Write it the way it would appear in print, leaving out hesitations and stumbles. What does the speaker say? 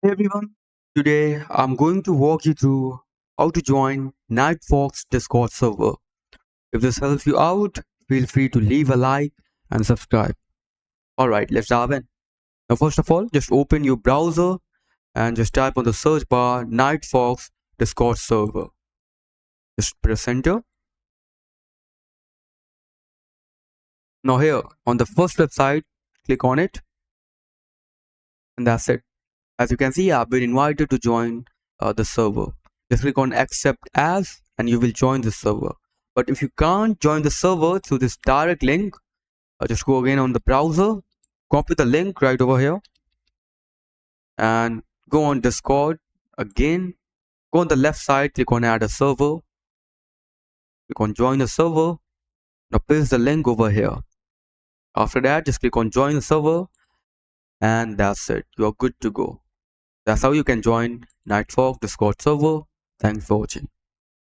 Hey everyone, today I'm going to walk you through how to join NightFoxx Discord server. If this helps you out, feel free to leave a like and subscribe. Alright, let's dive in. Now first of all, just open your browser and just type on the search bar NightFoxx Discord server. Just press enter. Now here on the first website, click on it and that's it. As you can see, I've been invited to join the server. Just click on accept as and you will join the server. But if you can't join the server through this direct link, just go again on the browser, copy the link right over here and go on Discord again. Go on the left side, click on add a server, click on join the server. Now paste the link over here. After that, just click on join the server and that's it. You're good to go. That's how you can join NightFoxx Discord server. Thanks for watching.